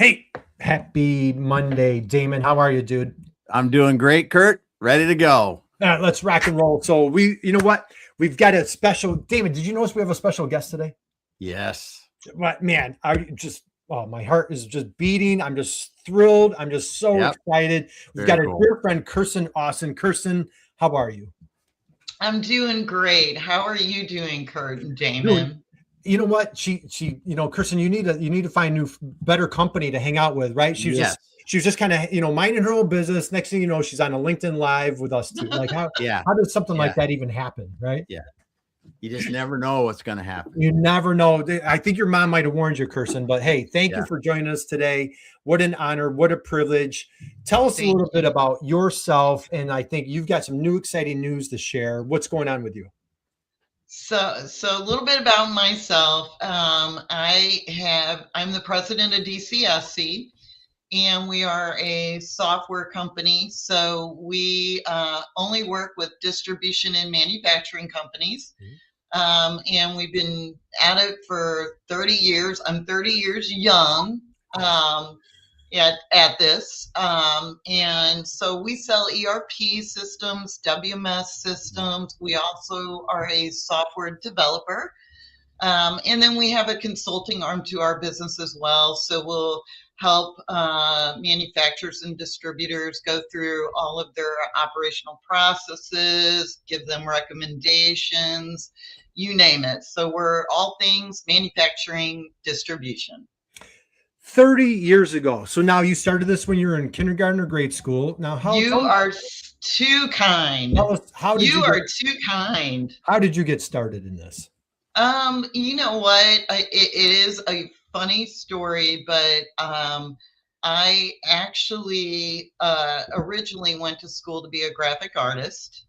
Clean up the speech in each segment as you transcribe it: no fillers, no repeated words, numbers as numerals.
Hey, happy Monday, Damon. How are you, dude? I'm doing great, Kurt. Ready to go. Let's rock and roll. So you know what? We've got a special. Damon, did you notice we have a special guest today? Yes. What, man? My heart is just beating. I'm just thrilled. I'm just so excited. We've got a dear friend, Kirsten Austin. Kirsten, how are you? I'm doing great. How are you doing, Kurt and Damon? You know what? Kirsten, you need to find better company to hang out with, right? She was just kind of, minding her own business. Next thing you know, she's on a LinkedIn Live with us too. Like how does something like that even happen, right? Yeah. You just never know what's going to happen. You never know. I think your mom might have warned you, Kirsten, but hey, thank you for joining us today. What an honor. What a privilege. Tell us a little bit about yourself. And I think you've got some new exciting news to share. What's going on with you? So a little bit about myself. I'm the president of DCSC, and we are a software company. So we only work with distribution and manufacturing companies. And we've been at it for 30 years. I'm 30 years young at this. And so we sell ERP systems, WMS systems. We also are a software developer. And then we have a consulting arm to our business as well. So we'll help manufacturers and distributors go through all of their operational processes, give them recommendations, you name it. So we're all things manufacturing distribution. 30 years ago. So now you started this when you were in kindergarten or grade school. Now, you are too kind. How did you get started in this? You know what? It is a funny story, but I actually originally went to school to be a graphic artist.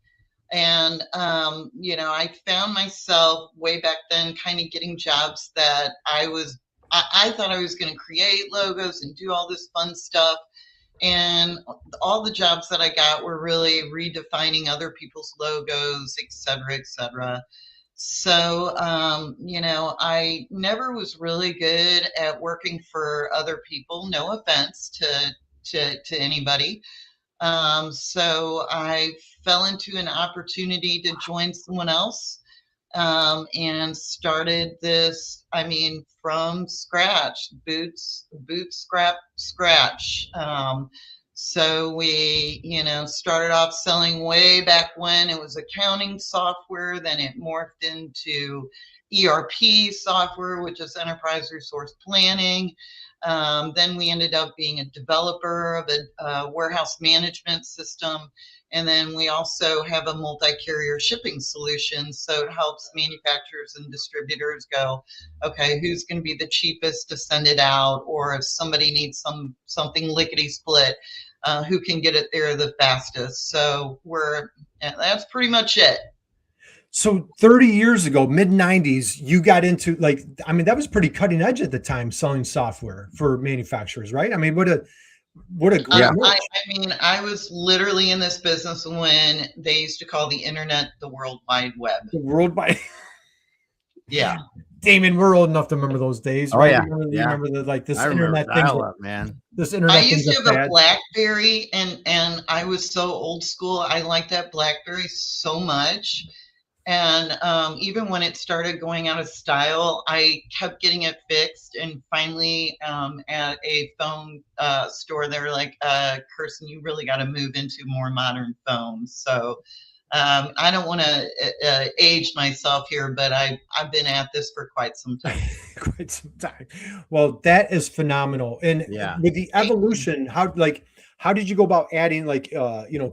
And, I found myself way back then kind of getting jobs that I thought I was going to create logos and do all this fun stuff. And all the jobs that I got were really redefining other people's logos, et cetera, et cetera. So, I never was really good at working for other people. No offense to anybody. So I fell into an opportunity to join someone else and started this, from scratch, scratch. So we, started off selling way back when it was accounting software, then it morphed into ERP software, which is enterprise resource planning. Then we ended up being a developer of a warehouse management system. And then we also have a multi-carrier shipping solution. So it helps manufacturers and distributors go, okay, who's going to be the cheapest to send it out? Or if somebody needs something lickety split, who can get it there the fastest? So that's pretty much it. So 30 years ago, mid 90s, you got into that was pretty cutting edge at the time, selling software for manufacturers, right? What a great I was literally in this business when they used to call the internet the World Wide Web. The World Wide. Yeah. Damon, we're old enough to remember those days, right? Remember this internet thing. Man. This internet. I used to have a BlackBerry, and I was so old school. I liked that BlackBerry so much. And even when it started going out of style, I kept getting it fixed. And finally, at a phone store, they were like, Kirsten, you really got to move into more modern phones. So I don't want to age myself here, but I've been at this for quite some time. Well, that is phenomenal. And with the evolution, how did you go about adding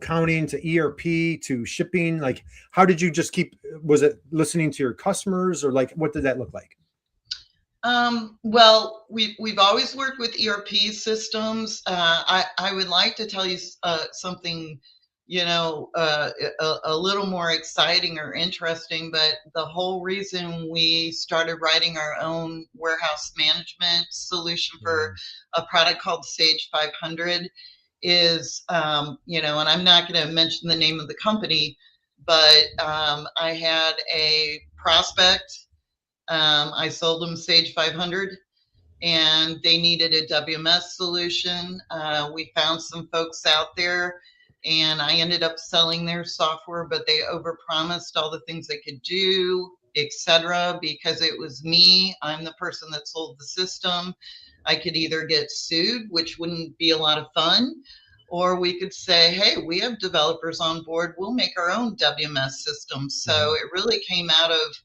counting to ERP to shipping? How did you just was it listening to your customers or what did that look like? Well, we've always worked with ERP systems. I would like to tell you something, a little more exciting or interesting, but the whole reason we started writing our own warehouse management solution for a product called Sage 500 is, and I'm not going to mention the name of the company, but I had a prospect. I sold them Sage 500, and they needed a WMS solution. We found some folks out there, and I ended up selling their software, but they overpromised all the things they could do, etc. Because it was me. I'm the person that sold the system. I could either get sued, which wouldn't be a lot of fun, or we could say, hey, we have developers on board. We'll make our own WMS system. So it really came out of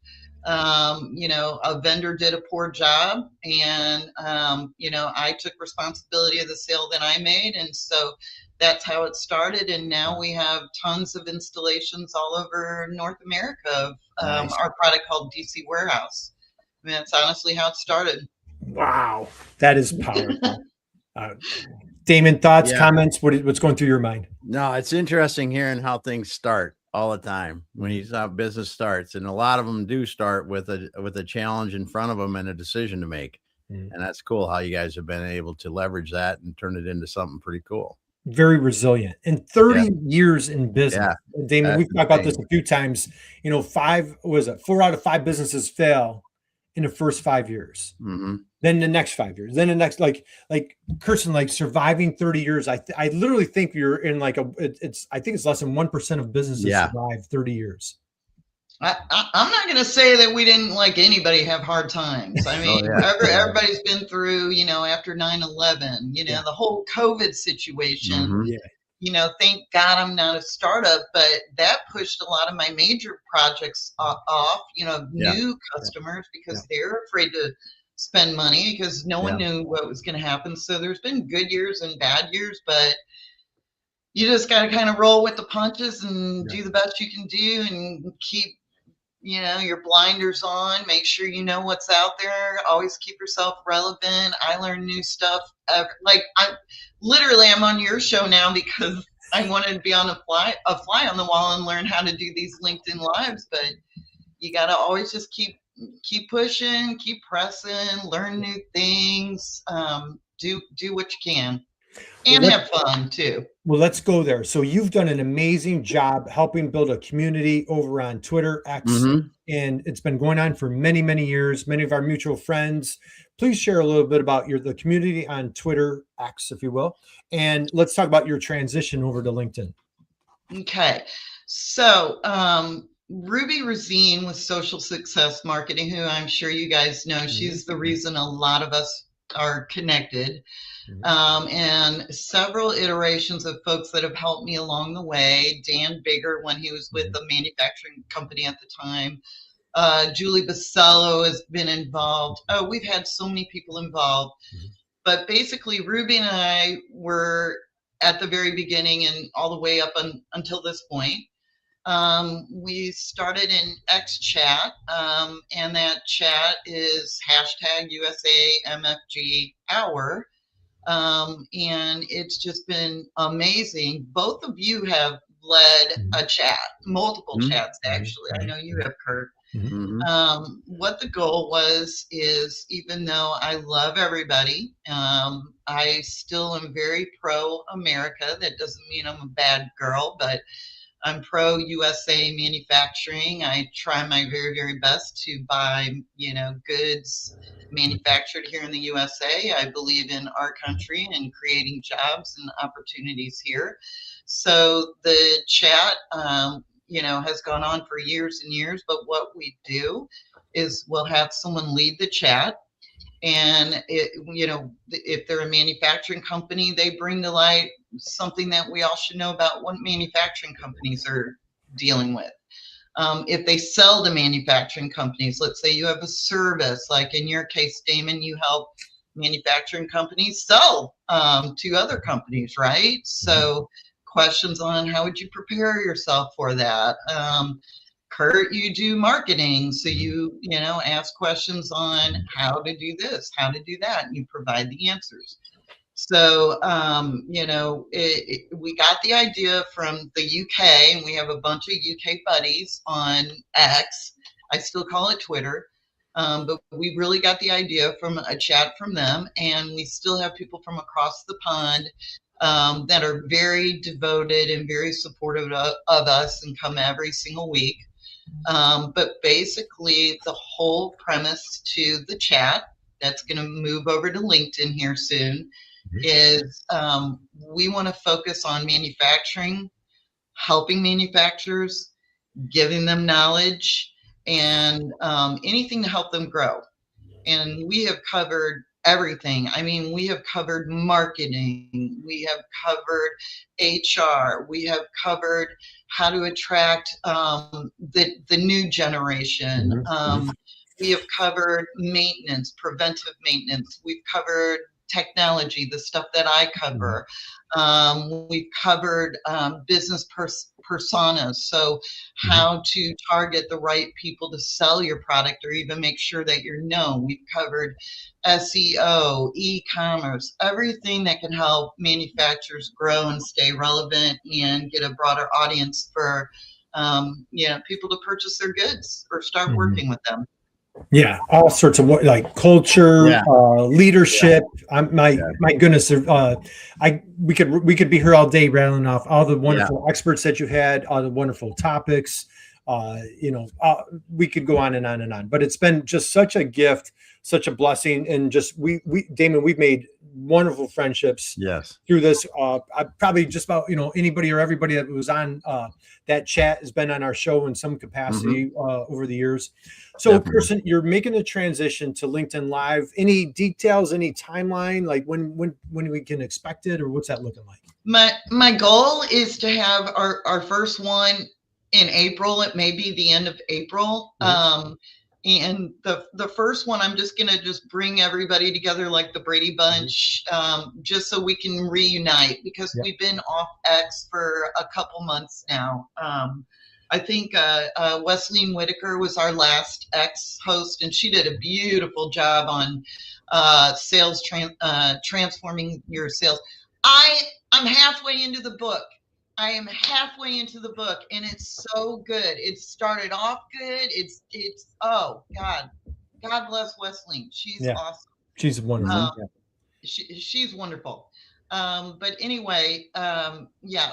a vendor did a poor job, and I took responsibility of the sale that I made, and so that's how it started. And now we have tons of installations all over North America of our product called DC Warehouse. I mean, that's honestly how it started. Wow, that is powerful. Damon, thoughts, comments? What's going through your mind? No, it's interesting hearing how things start all the time when you saw business starts, and a lot of them do start with a challenge in front of them and a decision to make. And that's cool how you guys have been able to leverage that and turn it into something pretty cool. Very resilient. And 30 years in business. Damon, we've talked about this a few times. 4 out of 5 businesses fail in the first 5 years. Then the next 5 years, then the next, like Kirsten, like surviving 30 years. I literally think you're in I think it's less than 1% of businesses survive 30 years. I'm not going to say that we didn't, like anybody, have hard times. I mean, everybody's been through, after 9/11, the whole COVID situation. Thank God I'm not a startup, but that pushed a lot of my major projects off, new customers, because they're afraid to spend money because no one knew what was going to happen. So there's been good years and bad years, but you just got to kind of roll with the punches and do the best you can do and keep, your blinders on, make sure you know what's out there, always keep yourself relevant. I learn new stuff. I'm on your show now because I wanted to be on a fly on the wall and learn how to do these LinkedIn lives, but you got to always just keep pushing, keep pressing, learn new things, do what you can, and have fun too. Well, let's go there. So you've done an amazing job helping build a community over on Twitter, X, and it's been going on for many, many years. Many of our mutual friends. Please share a little bit about the community on Twitter, X, if you will, and let's talk about your transition over to LinkedIn. Okay, so Ruby Razine with Social Success Marketing, who I'm sure you guys know, she's the reason a lot of us are connected. And several iterations of folks that have helped me along the way. Dan Bigger, when he was with the manufacturing company at the time. Julie Basello has been involved. Oh, we've had so many people involved. But basically, Ruby and I were at the very beginning and all the way up until this point. We started in X chat, and that chat is #USAMFG hour. And it's just been amazing. Both of you have led a chat, multiple chats, actually. I know you have, Kurt. What the goal is, even though I love everybody, I still am very pro-America. That doesn't mean I'm a bad girl, but I'm pro-USA manufacturing. I try my very, very best to buy, goods manufactured here in the USA. I believe in our country and creating jobs and opportunities here. So the chat, has gone on for years and years. But what we do is we'll have someone lead the chat. And, if they're a manufacturing company, they bring to light something that we all should know about what manufacturing companies are dealing with. If they sell to manufacturing companies, let's say you have a service, like in your case, Damon, you help manufacturing companies sell to other companies, right? So questions on how would you prepare yourself for that? Kurt, you do marketing, so you ask questions on how to do this, how to do that, and you provide the answers. So, we got the idea from the UK, and we have a bunch of UK buddies on X. I still call it Twitter, but we really got the idea from a chat from them, and we still have people from across the pond that are very devoted and very supportive of us and come every single week. But basically, the whole premise to the chat that's going to move over to LinkedIn here soon, Mhm. is we want to focus on manufacturing, helping manufacturers, giving them knowledge, and anything to help them grow. And we have covered everything. I mean, we have covered marketing, we have covered HR, we have covered how to attract the new generation. Mhm. We have covered maintenance, preventive maintenance. We've covered technology, the stuff that I cover. We've covered business personas. So how to target the right people to sell your product or even make sure that you're known. We've covered SEO, e-commerce, everything that can help manufacturers grow and stay relevant and get a broader audience for people to purchase their goods or start working with them. Yeah, all sorts of like culture, Yeah. leadership. My goodness, we could be here all day rattling off all the wonderful experts that you've had, all the wonderful topics. We could go on and on and on. But it's been just such a gift, such a blessing, and just Damon, we've made wonderful friendships. Yes. Through this, I probably just about anybody or everybody that was on that chat has been on our show in some capacity over the years. So, Definitely. Kirsten, you're making a transition to LinkedIn Live. Any details, any timeline, like when we can expect it, or what's that looking like? My goal is to have our first one in April. It may be the end of April. And the first one, I'm just gonna bring everybody together like the Brady Bunch, just so we can reunite, because we've been off X for a couple months now. I think Wesleyan Whitaker was our last X host, and she did a beautiful job on sales, transforming your sales. I'm halfway into the book. I am halfway into the book, and it's so good. It started off good. It's oh God bless Wesleyan. She's awesome. She's wonderful. She's wonderful. But anyway,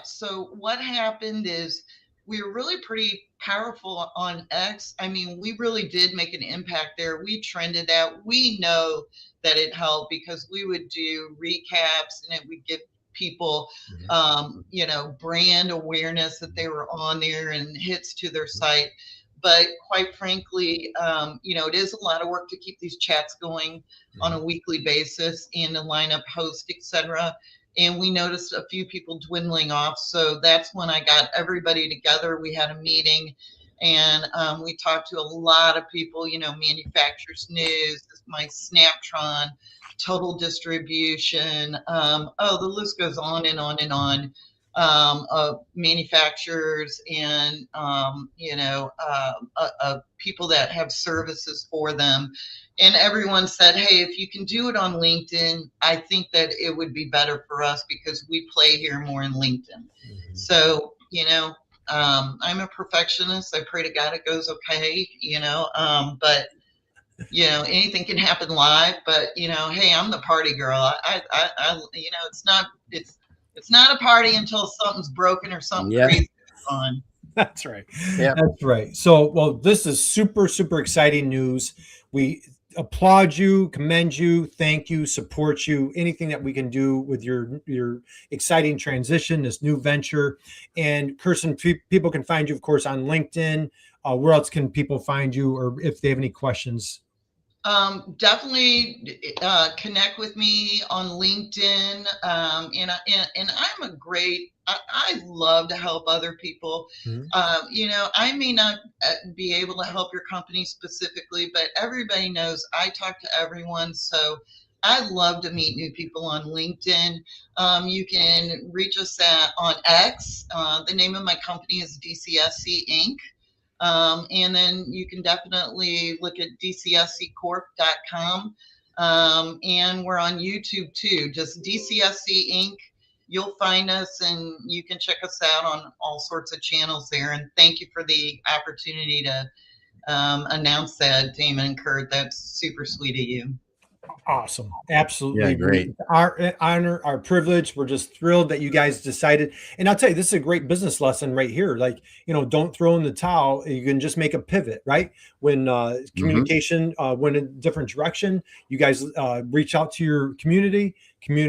so what happened is we were really pretty powerful on X. I mean, we really did make an impact there. We trended that. We know that it helped because we would do recaps, and it would give people brand awareness that they were on there and hits to their site. But quite frankly, it is a lot of work to keep these chats going on a weekly basis and to line up hosts, etc. And we noticed a few people dwindling off. So that's when I got everybody together. We had a meeting, and we talked to a lot of people, Manufacturers News, my Snaptron, Total Distribution. The list goes on and on and on. Of manufacturers and people that have services for them, and everyone said, hey, if you can do it on LinkedIn, I think that it would be better for us because we play here more in LinkedIn. So I'm a perfectionist. I pray to God it goes okay, but anything can happen live. But hey, I'm the party girl. It's not a party until something's broken or something crazy is on. That's right. That's right. So, well, this is super, super exciting news. We applaud you, commend you, thank you, support you, anything that we can do with your exciting transition, this new venture. And Kirsten, people can find you, of course, on LinkedIn. Where else can people find you, or if they have any questions? Definitely connect with me on LinkedIn. And I'm a great, I love to help other people. I may not be able to help your company specifically, but everybody knows I talk to everyone. So I love to meet new people on LinkedIn. You can reach us on X. The name of my company is DCSC Inc. And then you can definitely look at dcsccorp.com. And we're on YouTube too, just DCSC Inc. You'll find us, and you can check us out on all sorts of channels there. And thank you for the opportunity to announce that, Damon and Kurt. That's super sweet of you. Awesome. Yeah, Absolutely. great. Our honor, our privilege. We're just thrilled that you guys decided. And I'll tell you, this is a great business lesson right here. Like, don't throw in the towel. You can just make a pivot, right? When communication went a different direction, you guys reach out to your community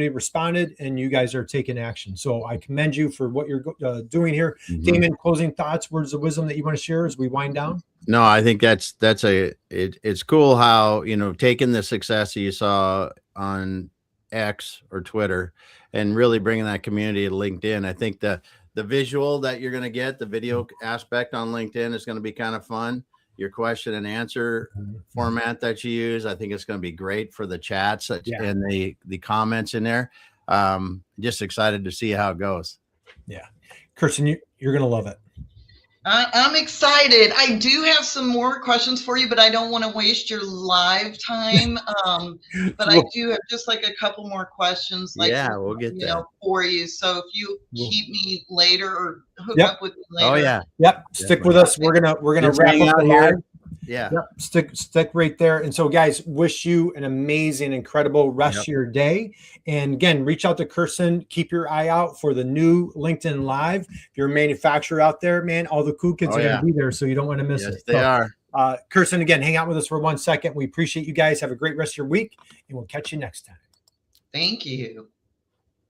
responded, and you guys are taking action. So I commend you for what you're doing here. Damon, closing thoughts, words of wisdom that you want to share as we wind down? No, I think it's cool how, taking the success that you saw on X or Twitter and really bringing that community to LinkedIn. I think the visual that you're going to get, the video aspect on LinkedIn is going to be kind of fun. Your question and answer format that you use, I think it's going to be great for the chats and the comments in there. Just excited to see how it goes. Yeah. Kirsten, you're going to love it. I'm excited. I do have some more questions for you, but I don't want to waste your live time. But I do have just like a couple more questions. Like, we'll get that for you. So if you keep me later or hook up with me later. Oh yeah. Yep. Stick with us. We're gonna wrap up the live. Yeah. Yep. Stick right there. And so, guys, wish you an amazing, incredible rest of your day. And again, reach out to Kirsten. Keep your eye out for the new LinkedIn Live. If you're a manufacturer out there, man, all the cool kids are going to be there, so you don't want to miss it. They are. Kirsten, again, hang out with us for 1 second. We appreciate you guys. Have a great rest of your week, and we'll catch you next time. Thank you.